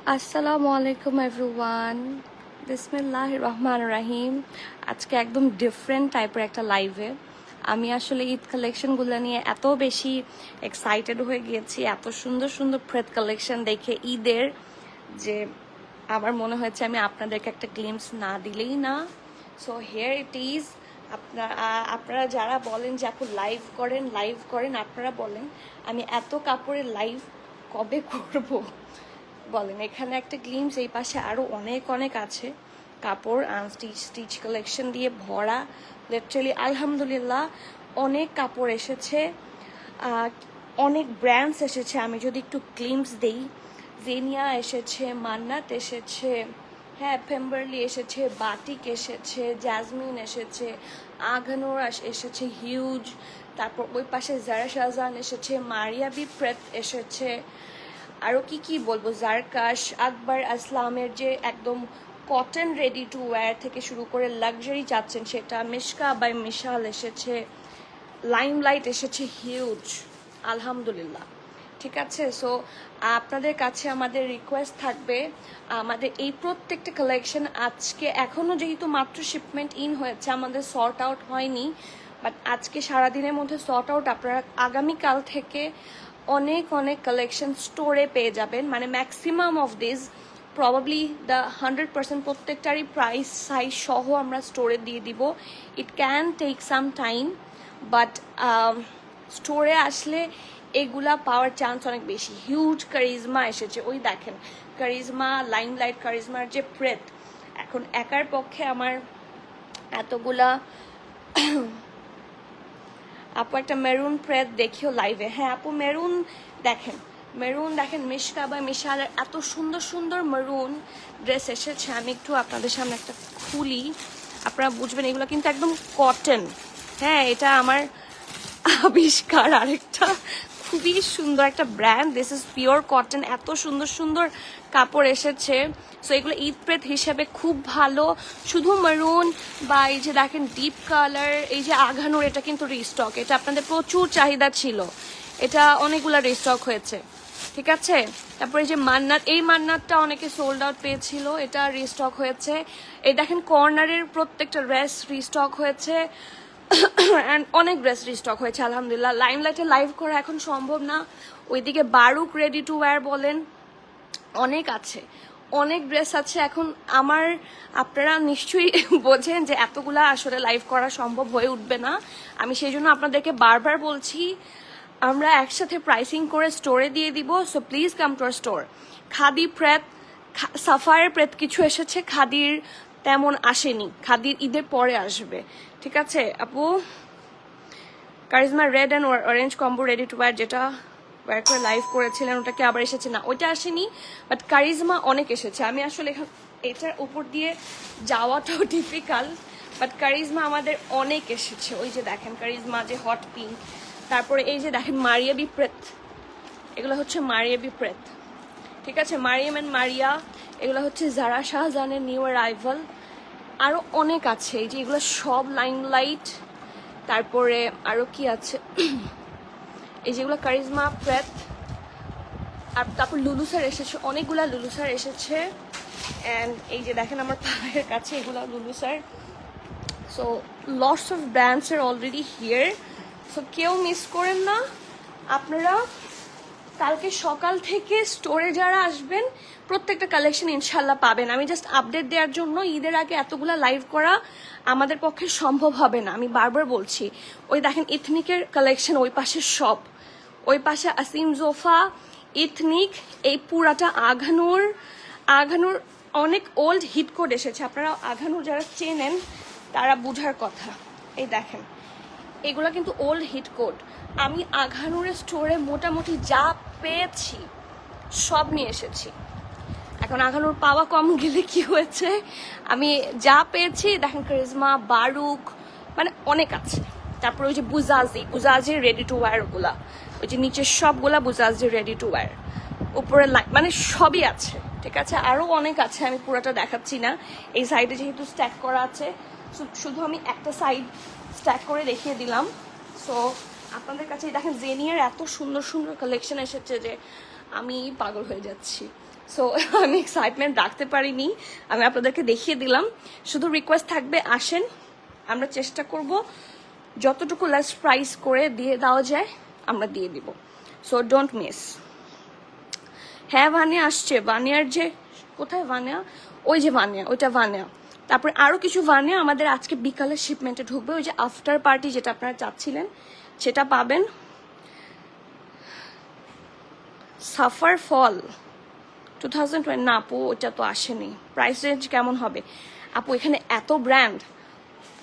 আসসালামু আলাইকুম এভরিওয়ান, বিসমিল্লাহির রহমানির রহিম। আজকে একদম ডিফারেন্ট টাইপের একটা লাইভে আমি আসলে ঈদ কালেকশনগুলো নিয়ে এত বেশি এক্সাইটেড হয়ে গিয়েছি, এত সুন্দর সুন্দর প্রেত কালেকশন দেখে ঈদের, যে আমার মনে হয়েছে আমি আপনাদেরকে একটা গ্লিমস না দিলেই না। So here it is. আপনারা যারা বলেন যে আপু লাইভ করেন আপনারা বলেন আমি এত কাপড়ের লাইভ কবে করব বলেন। এখানে একটা গ্লিমস, এই পাশে আরও অনেক অনেক আছে কাপড়, স্টিচ কালেকশন দিয়ে ভরা লিটারালি। আলহামদুলিল্লাহ অনেক কাপড় এসেছে, অনেক ব্র্যান্ডস এসেছে। আমি যদি একটু গ্লিমস দেই, জেনিয়া এসেছে, মান্নাত এসেছে, হ্যাঁ পেম্বারলি এসেছে, বাটিক এসেছে, জ্যাসমিন এসেছে, আঘানোর এসেছে হিউজ, তারপর ওই পাশে জারা শাহজাহান এসেছে, মারিয়াবি প্রেত এসেছে, আরও কি বলবো, জারকাশ, আকবর আসলামের যে একদম কটন রেডি টু ওয়্যার থেকে শুরু করে লাক্সারি চাচ্ছেন সেটা, মিশকা বাই মিশাল এসেছে, লাইমলাইট এসেছে হিউজ, আলহামদুলিল্লাহ। ঠিক আছে, সো আপনাদের কাছে আমাদের রিকোয়েস্ট থাকবে, আমাদের এই প্রত্যেকটা কালেকশন আজকে এখনও যেহেতু মাত্র শিপমেন্ট ইন হয়েছে, আমাদের সর্ট আউট হয়নি, বাট আজকে সারাদিনের মধ্যে সর্ট আউট, আপনারা আগামীকাল থেকে অনেক অনেক কালেকশন স্টোরে পেয়ে যাবেন। মানে maximum of this probably the 100% প্রত্যেকটারই প্রাইস সাইজ সহ আমরা স্টোরে দিয়ে দিব। It can take some time, but স্টোরে আসলে এগুলা পাওয়ার চান্স অনেক বেশি। হিউজ কারিজমা এসেছে, ওই দেখেন কারিজমা, লাইমলাইট কারিজমার যে প্রেত, এখন একার পক্ষে আমার এতগুলা আপু একটা মেরুন প্রেত দেখিও লাইভে। হ্যাঁ আপু মেরুন দেখেন মিশকা বা মিশালের এত সুন্দর সুন্দর মেরুন ড্রেস এসেছে। আমি একটু আপনাদের সামনে একটা খুলি, আপনারা বুঝবেন এগুলো কিন্তু একদম কটন। হ্যাঁ এটা আমার আবিষ্কার আরেকটা খুবই সুন্দর একটা brand, this is pure cotton. এত সুন্দর সুন্দর কাপড় এসেছে, সো এগুলো ঈদ প্রেত হিসেবে খুব ভালো। শুধু মেরুন বা এই যে দেখেন ডিপ কালার, এই যে আঘানোর, এটা কিন্তু রিস্টক, এটা আপনাদের প্রচুর চাহিদা ছিল, এটা অনেকগুলো রিস্টক হয়েছে। ঠিক আছে, তারপরে এই যে মান্নাত, এই মান্নাতটা অনেকে সোল্ড আউট পেয়েছিল, এটা রিস্টক হয়েছে। এই দেখেন কর্নারের প্রত্যেকটা ড্রেস রিস্টক হয়েছে অ্যান্ড অনেক ড্রেস রিস্টক হয়েছে আলহামদুলিল্লাহ। লাইমলাইটে লাইভ করা এখন সম্ভব না, ওইদিকে বারুক রেডি টু ওয়্যার বলেন, অনেক আছে, অনেক ড্রেস আছে এখন আমার। আপনারা নিশ্চয়ই বোঝেন যে এতগুলা আসলে লাইভ করা সম্ভব হয়ে উঠবে না। আমি সেই জন্য আপনাদেরকে বারবার বলছি আমরা একসাথে প্রাইসিং করে স্টোরে দিয়ে দিব, so please come to our store. Khadi pret, Sapphire প্রেত কিছু এসেছে, খাদির তেমন আসেনি, খাদির ঈদের পরে আসবে। ঠিক আছে আপু, charisma red and orange combo ready to wire, যেটা ওয়্যার করে লাইভ করেছিলেন ওটা কি আবার এসেছে? না ওইটা আসেনি, বাট কারিজমা অনেক এসেছে। আমি আসলে এটার উপর দিয়ে যাওয়াটাও ডিফিকাল্ট, বাট কারিজমা আমাদের অনেক এসেছে। ওই যে দেখেন কারিজমা যে হট পিঙ্ক, তারপরে এই যে দেখেন মারিয়াবি প্রেত, এগুলো হচ্ছে মারিয়াবি প্রেত। ঠিক আছে, মারিয়াম অ্যান্ড মারিয়া, এগুলো হচ্ছে জারা শাহজাহানের নিউ অ্যারাইভাল। আরও অনেক আছে, এই যে এগুলো সব লাইমলাইট। তারপরে আরও কি আছে, এই যেগুলো কারিজমা প্রেত, আর তারপর লুলুসার এসেছে, অনেকগুলা লুলুসার এসেছে। অ্যান্ড এই যে দেখেন আমার পায়ের কাছে এগুলো লুলুসার। So lots of brands are already here, so কেউ মিস করেন না। আপনারা কালকে সকাল থেকে স্টোরে যারা আসবেন প্রত্যেকটা কালেকশন ইনশাল্লাহ পাবেন। আমি জাস্ট আপডেট দেওয়ার জন্য, ঈদের আগে এতগুলা লাইভ করা আমাদের পক্ষে সম্ভব হবে না, আমি বারবার বলছি। ওই দেখেন ইথনিকের কালেকশন, ওই পাশে সব, ওই পাশে আসিম জোফা, ইথনিক, এই পুরাটা আঘানুর অনেক ওল্ড হিট কোড এসেছে। আপনারা আঘানুর যারা চেনেন তারা বুঝার কথা। এই দেখেন এগুলো কিন্তু ওল্ড হিট কোড। আমি আঘানুরের স্টোরে মোটামুটি যা পেয়েছি সব নিয়ে এসেছি। এখন আঘানুর পাওয়া কম গেলে কি হয়েছে, আমি যা পেয়েছি দেখেন কারিজমা, বারুক, মানে অনেক আছে। তারপরে ওই যে বুজাজির রেডি টু ওয়্যার গুলা, ওই যে নিচের সবগুলা বুজাজির রেডি টু ওয়্যার, উপরে মানে সবই আছে। ঠিক আছে, আরও অনেক আছে, আমি পুরোটা দেখাচ্ছি না, এই সাইডে যেহেতু স্ট্যাক করা আছে, শুধু আমি একটা সাইড স্ট্যাক করে দেখিয়ে দিলাম। সো আপনাদের কাছে দেখেন জেনিয়ার এত সুন্দর সুন্দর কালেকশন এসেছে যে আমি পাগল হয়ে যাচ্ছি। সো আমি এক্সাইটমেন্ট রাখতে পারিনি, আমি আপনাদেরকে দেখিয়ে দিলাম। শুধু রিকোয়েস্ট থাকবে, আসেন, আমরা চেষ্টা করব যতটুকু লেস প্রাইস করে দিয়ে দেওয়া যায় আমরা দিয়ে দিব। So don't miss. হ্যাঁ ভানিয়া আসছে, ভানিয়ার যে কোথায় ভানিয়া, ওই যে ভানিয়া, ওইটা ভানিয়া। তারপরে আরও কিছু ভানিয়া আমাদের আজকে বিকালে শিপমেন্টে ঢুকবে, ওই যে আফটার পার্টি যেটা আপনারা চাচ্ছিলেন সেটা পাবেন। সাফার ফল 2020 না আপু, ওটা তো আসেনি। প্রাইস রেঞ্জ কেমন হবে আপু? এখানে এত ব্র্যান্ড,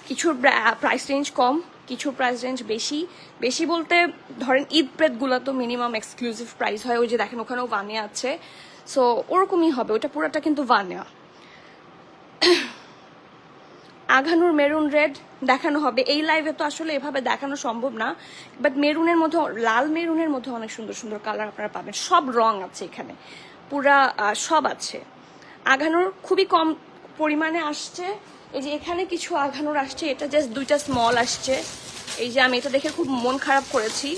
কিছুর প্রাইস রেঞ্জ কম, কিছুর প্রাইস রেঞ্জ বেশি। বেশি বলতে ধরেন ঈদ প্রেদগুলো তো মিনিমাম এক্সক্লুসিভ প্রাইস হয়, ওই যে দেখেন ওখানেও ভানিয়া আছে, সো ওরকমই হবে, ওটা পুরোটা কিন্তু ভানিয়া। আঘানুর মেরুন রেড দেখানো হবে এই লাইভে, তো আসলে এভাবে দেখানো সম্ভব না, বাট মেরুনের মধ্যে, লাল মেরুনের মধ্যে অনেক সুন্দর সুন্দর কালার আপনারা পাবেন, সব রং আছে এখানে, পুরা সব আছে। আঘানুর খুবই কম পরিমাণে আসছে, এই যে এখানে কিছু আঘানুর আসছে, এটা জাস্ট 2টা স্মল আসছে, এই যে আমি এটা দেখে খুব মন খারাপ করেছি,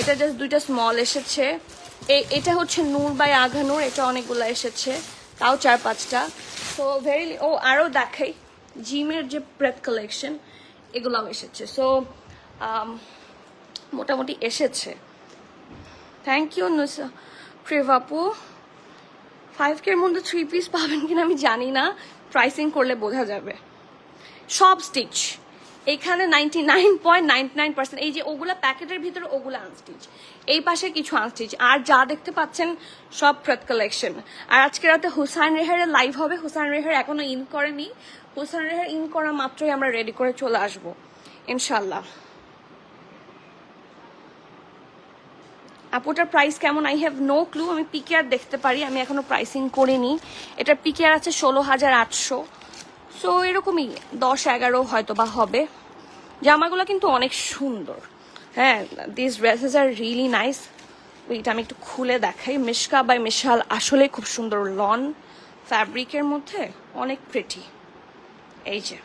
এটা জাস্ট 2টা স্মল এসেছে। এটা হচ্ছে নূর বাই আঘানুর, এটা অনেকগুলো এসেছে, তাও 4-5টা। তো ও আরও দেখাই, জিমের যে প্রেড কালেকশন এগুলাও এসেছে, সো মোটামুটি এসেছে। Thank you প্রেভাপু। 5K এর মধ্যে 3 পিস পাবেন কিনা আমি জানি না, প্রাইসিং করলে বোঝা যাবে। সব স্টিচ এখানে 99.99%, এই যে ওগুলা প্যাকেটের ভিতরে ওগুলো আনস্টিচ, এই পাশে কিছু আনস্টিচ, আর যা দেখতে পাচ্ছেন সব প্রেড কালেকশন। আর আজকে রাতে হুসাইন রেহারের লাইভ হবে, হুসাইন রেহার এখনো ইন করেনি, হুসাইন রেহার ইন করা মাত্রই আমরা রেডি করে চলে আসবো ইনশাল্লাহ। আপুটার প্রাইস কেমন? আই হ্যাভ নো ক্লু, আমি পিকেআর দেখতে পারি, আমি এখনো প্রাইসিং করিনি। এটার পিকেআর আছে 16,800, সো এরকমই 10-11 হয়তো বা হবে। জামাগুলো কিন্তু অনেক সুন্দর, হ্যাঁ, this dresses are really nice. ওইটা আমি একটু খুলে দেখাই, মিশকা বাই মিশাল আসলে খুব সুন্দর, লন ফ্যাব্রিকের মধ্যে অনেক প্রিটি। এই যে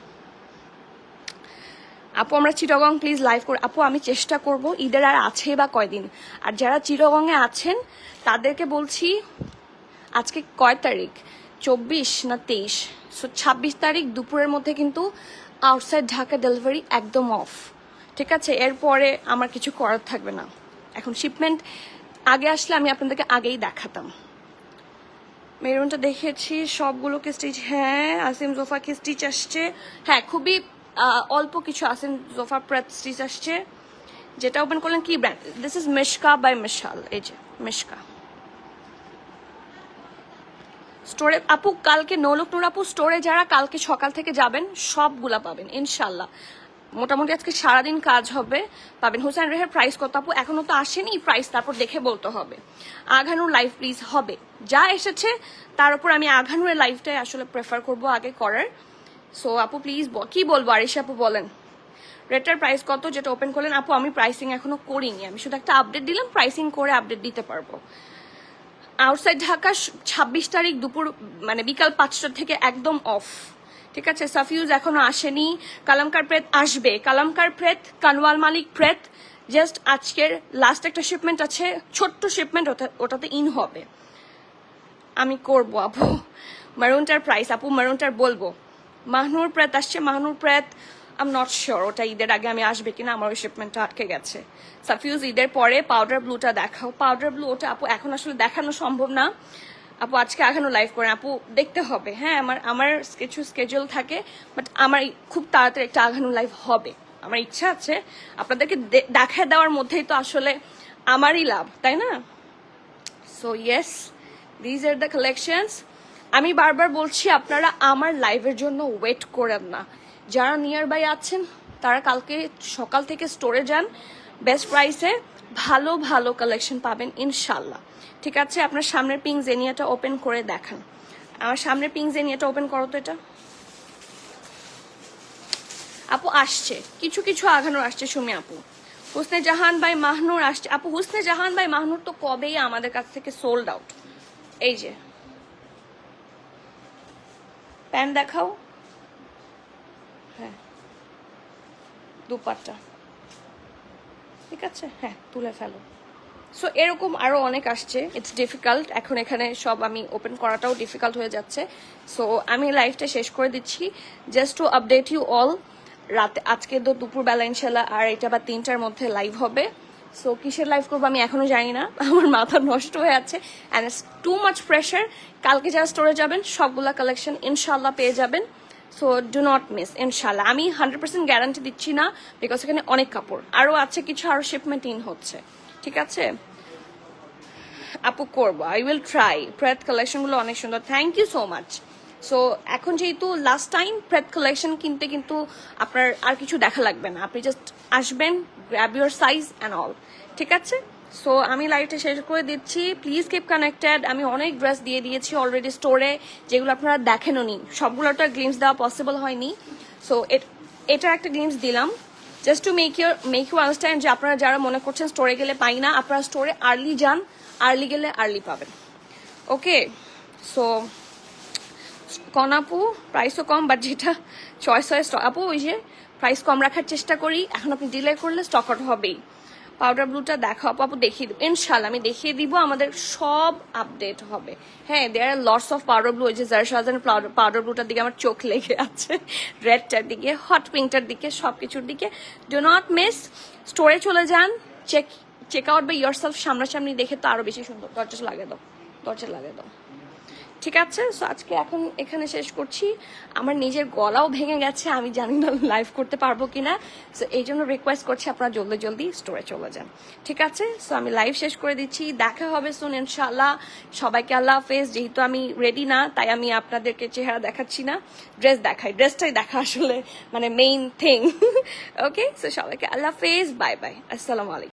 আপু আমরা চিটাগং প্লিজ লাইভ করি। আপু আমি চেষ্টা করব, ঈদের আর আছে বা কয়দিন, আর যারা চিটাগংয়ে আছেন তাদেরকে বলছি, আজকে কয় তারিখ, 24 না 23, সো 26 তারিখ দুপুরের মধ্যে কিন্তু আউটসাইড ঢাকা ডেলিভারি একদম অফ, ঠিক আছে? এরপরে আমার কিছু করার থাকবে না। এখন শিপমেন্ট আগে আসলে আমি আপনাদেরকে আগেই দেখাতাম। মেরুনটা দেখেছি সবগুলোকে স্টিচ, হ্যাঁ আসিম জোফাকে স্টিচ আসছে, হ্যাঁ খুবই অল্প কিছু আসিম জোফা প্রেড স্টিচ আসছে। যেটা ওপেন করলেন কি brand? This is Mishka by Mishal, এই যে মিশকা স্টোরে। আপু কালকে নৌলক নূর আপু স্টোরে যারা কালকে সকাল থেকে যাবেন সবগুলা পাবেন ইনশাল্লাহ। মোটামুটি আজকে সারাদিন কাজ হবে, পাবেন। হুসাইন রেহের প্রাইস কত আপু? এখনো তো আসেনি প্রাইস, তারপর দেখে বলতে হবে। আঘানুর লাইভ প্লিজ হবে, যা এসেছে তার উপর আমি আঘানুরের লাইভটাই আসলে প্রেফার করব আগে করার। সো আপু প্লিজ কি বলবো, আরিশা আপু বলেন রেটার প্রাইস কত যেটা ওপেন করলেন? আপু আমি প্রাইসিং এখনো করিনি, আমি শুধু একটা আপডেট দিলাম, প্রাইসিং করে আপডেট দিতে পারবো। আউটসাইড ঢাকা 26 তারিখ দুপুর মানে বিকাল 5টা থেকে একদম অফ, ঠিক আছে? সাফিউজ এখনো আসেনি, কালামকার প্রেত আসবে, কালামকার প্রেত, কানওয়াল মালিক প্রেত জাস্ট আজকের লাস্ট একটা শিপমেন্ট আছে, ছোট্ট শিপমেন্ট, ওটাতে ইন হবে, আমি করবো আপু। মারুনটার প্রাইস আপু, মারুনটার বলবো। মাহনুর প্রেত আসছে, মাহনুর প্রেত আই এম নট শিওর ওটা ঈদের আগে আমি আসবে কিনা, আমার ওই শিপমেন্টটা আটকে গেছে। সাফিউজ ঈদের পরে পাউডার ব্লুটা দেখাও, পাউডার ব্লু ওটা আপু এখন আসলে দেখানো সম্ভব না আপু, আজকে এখনো লাইভ করেন আপু, দেখতে হবে, হ্যাঁ আমার কিছু স্কেজুল থাকে, বাট আমার খুব তাড়াতাড়ি একটা আঘানু লাইভ হবে, আমার ইচ্ছা আছে। আপনাদেরকে দেখা দেওয়ার মধ্যেই তো আসলে আমারই লাভ, তাই না? So yes, these are the collections. আমি বারবার বলছি আপনারা আমার লাইভের জন্য ওয়েট করেন না, যারা নিয়ার বাই আছেন তারা কালকে সকাল থেকে স্টোরে যান, বেস্ট প্রাইসে ভালো ভালো কালেকশন পাবেন ইনশাল্লাহ, ঠিক আছে? আপনার সামনের পিঙ্ক জেনিয়াটা ওপেন করে দেখান, আমার সামনের পিঙ্ক জেনিয়াটা ওপেন করো তো। এটা আপু আসছে, কিছু কিছু আঘানোর আসছে সুমি আপু। হুসনে জাহান বাই মাহনুর আসছে আপু, হুসনে জাহান বাই মাহনুর তো কবেই আমাদের কাছ থেকে সোল্ড আউট। এই যে প্যান্ট দেখাও, হ্যাঁ দুপাট্টা, ঠিক আছে, হ্যাঁ তুলে ফেলো, সো এরকম আরো অনেক আসছে, ইটস ডিফিকাল্ট। এখন এখানে সব আমি ওপেন করাটাও ডিফিকাল্ট হয়ে যাচ্ছে। সো আমি লাইভটা শেষ করে দিচ্ছি just to update you all. রাতে আজকে তো দুপুরবেলা ইনশাল্লাহ আর এটা বা 3টার মধ্যে লাইভ হবে। সো কিসের লাইভ করবো আমি এখনো জানি না, আমার মাথা নষ্ট হয়ে আছে and it's too much pressure. কালকে যারা স্টোরে যাবেন সবগুলা কালেকশন ইনশাল্লাহ পেয়ে যাবেন। সো ডু নট মিস ইনশাল্লাহ। আমি 100% গ্যারান্টি দিচ্ছি না, বিকজ এখানে অনেক কাপড় আরও আছে, কিছু আরও শিপমেন্ট ইন হচ্ছে। ঠিক আছে আপু, করবো, আই উইল ট্রাই। প্রেত কালেকশনগুলো অনেক সুন্দর, thank you so much. So এখন যেহেতু লাস্ট টাইম প্রেত কালেকশন কিনতে কিন্তু আপনার আর কিছু দেখা লাগবে না, আপনি জাস্ট আসবেন, grab your size and all. ঠিক আছে, সো আমি লাইভটা শেষ করে দিচ্ছি। Please keep connected. আমি অনেক ড্রেস দিয়ে দিয়েছি অলরেডি স্টোরে, যেগুলো আপনারা দেখেননি, সবগুলো তো গ্লিমস দেওয়া পসিবল হয়নি। সো এটা একটা গ্লিমস দিলাম just to make you understand যে আপনারা যারা মনে করছেন স্টোরে গেলে পাই না, আপনারা স্টোরে আর্লি যান, আর্লি গেলে আর্লি পাবেন। ওকে, সো আপু প্রাইসও কম, বাট যেটা চয়েস হয় আপু ওই যে প্রাইস কম রাখার চেষ্টা করি। এখন আপনি ডিলে করলে স্টক আউট হবেই। পাউডার ব্লুটা দেখাও আপু, দেখিয়ে দেবো ইনশাল্লাহ, আমি দেখিয়ে দিব, আমাদের সব আপডেট হবে। হ্যাঁ, there are lots of powder blue. ওই যে যার সাজান পাউডার ব্লুটার দিকে আমার চোখ লেগে আছে, রেডটার দিকে, হট পিঙ্কটার দিকে, সব কিছুর দিকে। ডু নট মিস, স্টোরে চলে যান, check out by yourself, সামনাসামনি দেখে তো আরো বেশি সুন্দর। দরজা লাগিয়ে দাও। ঠিক আছে, সো আজকে এখন এখানে শেষ করছি। আমার নিজের গলাও ভেঙে গেছে, আমি জানি না লাইভ করতে পারবো কিনা। সো এই জন্য রিকোয়েস্ট করছি আপনারা জলদি জলদি স্টোরে চলে যান। ঠিক আছে, সো আমি লাইভ শেষ করে দিচ্ছি, দেখা হবে সুন ইনশাআল্লাহ। সবাইকে আল্লাহ হাফেজ। যেহেতু আমি রেডি না, তাই আমি আপনাদেরকে চেহারা দেখাচ্ছি না, ড্রেসটাই দেখা আসলে মানে মেইন থিং। ওকে, সো সবাইকে আল্লাহ হাফেজ, বাই বাই, আসসালামু আলাইকুম।